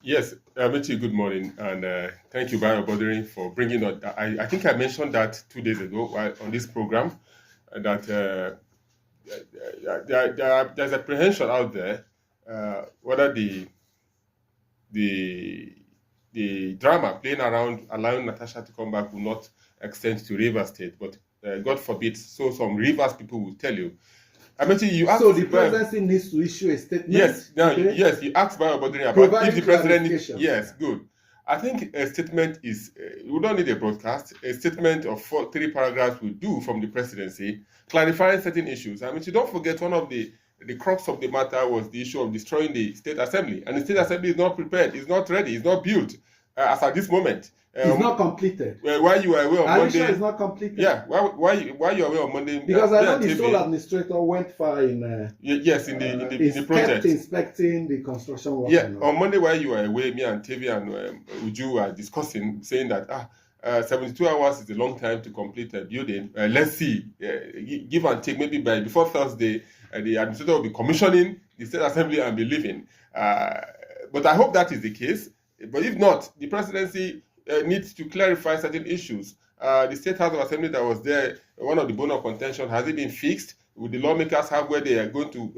Yes, Amici, good morning, and thank you, Barry Bothering, for bringing on. I think I mentioned that 2 days ago on this program that there's apprehension out there whether the drama playing around allowing Natasha to come back will not extend to Rivers State, but God forbid. So some Rivers people will tell you. Amici, you asked. So the presidency needs to issue a statement. Yes, now okay? Yes, you asked Barry Bothering about Providing if the president. clarification. Good. I think a statement is, we don't need a broadcast. A statement of 3 paragraphs will do from the presidency, clarifying certain issues. I mean, you don't forget one of the crux of the matter was the issue of destroying the state assembly. And the state assembly is not prepared, it's not ready, it's not built as at this moment. It's not completed. While you were away on Monday. Sure it's not completed? Yeah, while you were away on Monday. Because I know the sole administrator went far in. Yes, in the project. Kept inspecting the construction work. Yeah, on Monday while you were away, me and Tevi and Uju were discussing, saying that 72 hours is a long time to complete a building. Let's see, give and take, maybe before Thursday, the administrator will be commissioning the state assembly and be leaving. But I hope that is the case. But if not, the presidency needs to clarify certain issues. The State House of Assembly that was there, one of the bone of contention, has it been fixed? Will the lawmakers have where they are going to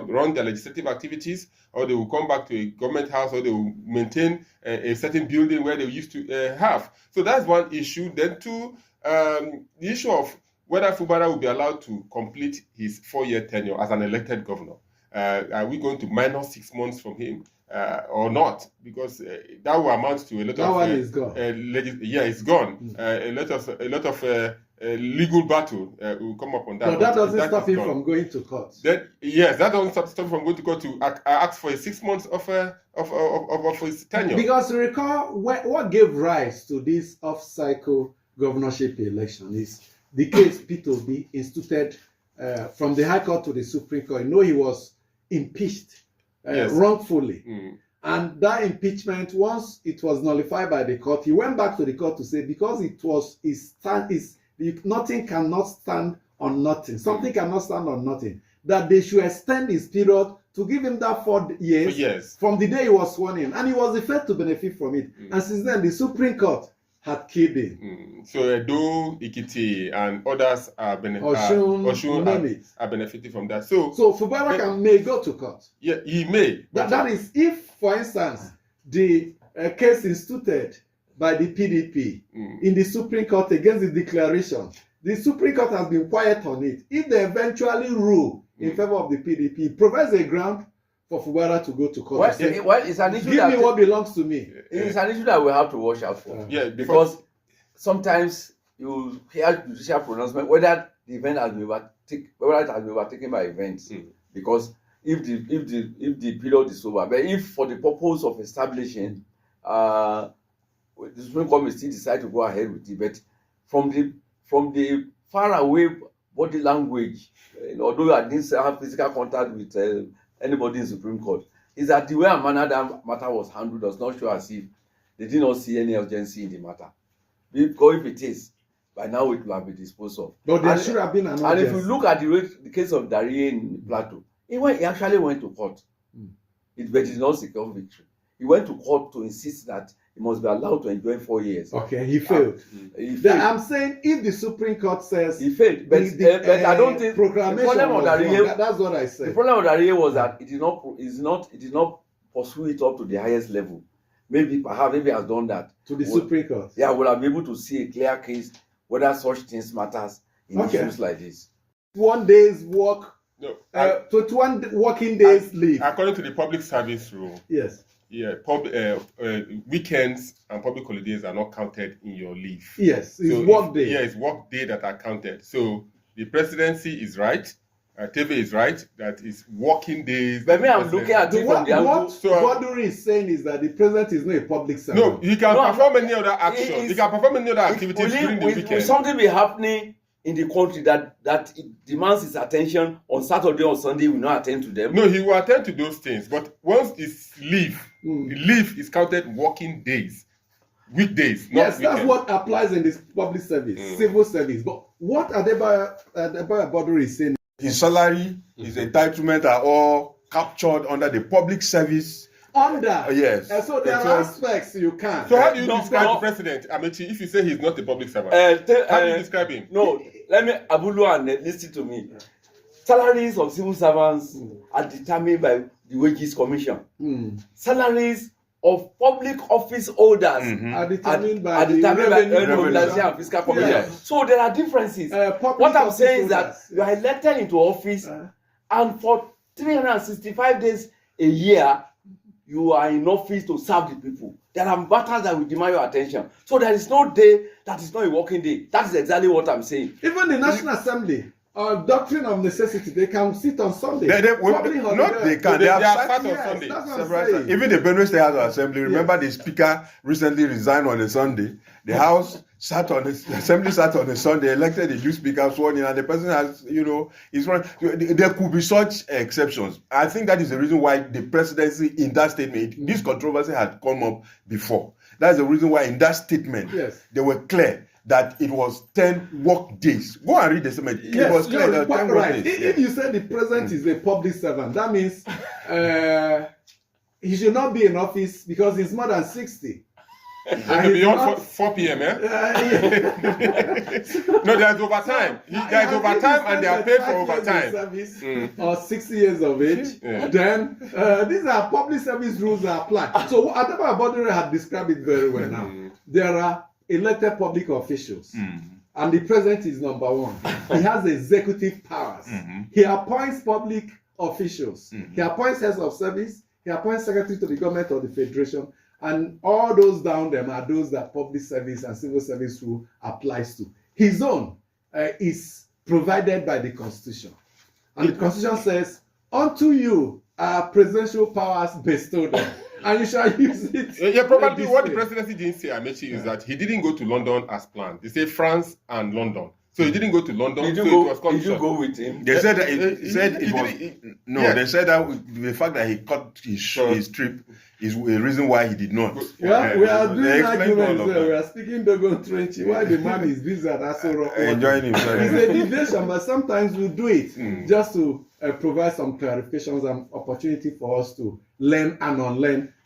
run their legislative activities, or they will come back to a government house, or they will maintain a certain building where they used to have? So that's one issue. Then two, the issue of whether Fubara will be allowed to complete his 4-year tenure as an elected governor. Are we going to minus 6 months from him? Or not, because that will amount to a lot that one is gone. It's gone. A lot of legal battle will come up on that. But that doesn't stop him from going to court. That doesn't stop him from going to court to ask for 6 months of his tenure. Because recall what gave rise to this off-cycle governorship election is the case P2B instituted from the High Court to the Supreme Court. You know, he was impeached. Wrongfully. And that impeachment, once it was nullified by the court, he went back to the court to say, because it was nothing cannot stand on nothing. Something cannot stand on nothing. That they should extend his period to give him that 4 years from the day he was sworn in. And he was the first to benefit from it. And since then, the Supreme Court had killed him. So Edo, Ikiti, and others are benefiting from that. So Fubara may go to court. Yeah, he may. That is if, for instance, the case instituted by the PDP in the Supreme Court against the declaration, the Supreme Court has been quiet on it. If they eventually rule in favor of the PDP, it provides a ground for Fubara to go to court. It's an issue give me what belongs to me. It's an issue that we have to watch out for. Because sometimes you hear judicial pronouncement whether the event has been overtaken by events. Because if the period is over, but if for the purpose of establishing, the Supreme Court may still decide to go ahead with it. But from the far away body language, although I didn't have physical contact with anybody in Supreme Court, is that the way and manner that matter was handled does not show as if they did not see any urgency in the matter. Because if it is, by now it will have been disposed of. But there should have been an urgency. And if you look at the case of Darie in Plateau, he actually went to court. But it did not secure victory. He went to court to insist that he must be allowed to enjoy 4 years. Okay, he failed. I'm saying if the Supreme Court says he failed, but I don't think proclamation the problem of Darie, that's what I said. The problem of Darie was that it did not pursue it up to the highest level. Maybe has done that to the Supreme Court. Yeah, we'll be able to see a clear case whether such things matters in issues like this. 1 day's work. No, 21 working days leave. According to the public service rule. Yes. Yeah, weekends and public holidays are not counted in your leave. Yes, it's work day. Yeah, it's work day that are counted. So the presidency is right. TV is right. That is working days. But me, I'm looking at it from the angle. What Duri is saying is that the president is not a public servant. No, he can perform any other action. He can perform any other activities during the weekend. Will something be happening in the country that it demands his attention on Saturday or Sunday, he will not attend to them? No, he will attend to those things. But once it's leave, leave is counted working days. Weekdays, not yes, that's what applies in this public service, civil service. But what Adebayo Boduri is saying, his salary, his entitlement are all captured under the public service under. Yes. So there are aspects you can. So how do you describe the president, Amechi, if you say he's not a public servant? How do you describe him? No, let me Abulu and listen to me. Salaries of civil servants are determined by the Wages Commission. Salaries of public office holders are determined by the Revenue and Fiscal Commission. Yes. So there are differences. What I'm saying is that you are elected into office, and for 365 days a year, you are in office to serve the people. There are matters that will demand your attention. So there is no day that is not a working day. That is exactly what I'm saying. Even the National Assembly, doctrine of necessity, they can sit on Sunday. They have sat on Sunday. Even the Benue State House of Assembly, remember the Speaker recently resigned on a Sunday. The House sat on the Assembly sat on a Sunday, elected a new Speaker, sworn in, and the person has, is run. There could be such exceptions. I think that is the reason why the presidency in that statement, this controversy had come up before. That's the reason why in that statement, they were clear that it was 10 work days. Go and read the statement. Yes, it was clear that 10 work days. If you say the president is a public servant, that means he should not be in office because he's more than 60. Beyond 4 p.m., No, there's overtime. There's overtime and they are paid for overtime. Or 60 years of age. Then these are public service rules that apply. So Adama Abodure had described it very well now. There are elected public officials. And the president is number one. He has executive powers. He appoints public officials. He appoints heads of service. He appoints secretary to the government of the federation. And all those down them are those that public service and civil service rule applies to. His own is provided by the Constitution. And the Constitution says, unto you are presidential powers bestowed on, and you shall use it. Probably what the presidency didn't say, Amechi, is that he didn't go to London as planned. They say France and London. So he didn't go to London. Did you go with him? They said that they said that the fact that he cut his trip is a reason why he did not. Well, we are doing arguments. We are speaking Dogon Trenchy. Why the man is busy at Asoro. Enjoying himself. It's a deviation, but sometimes we do it just to provide some clarifications and opportunity for us to learn and unlearn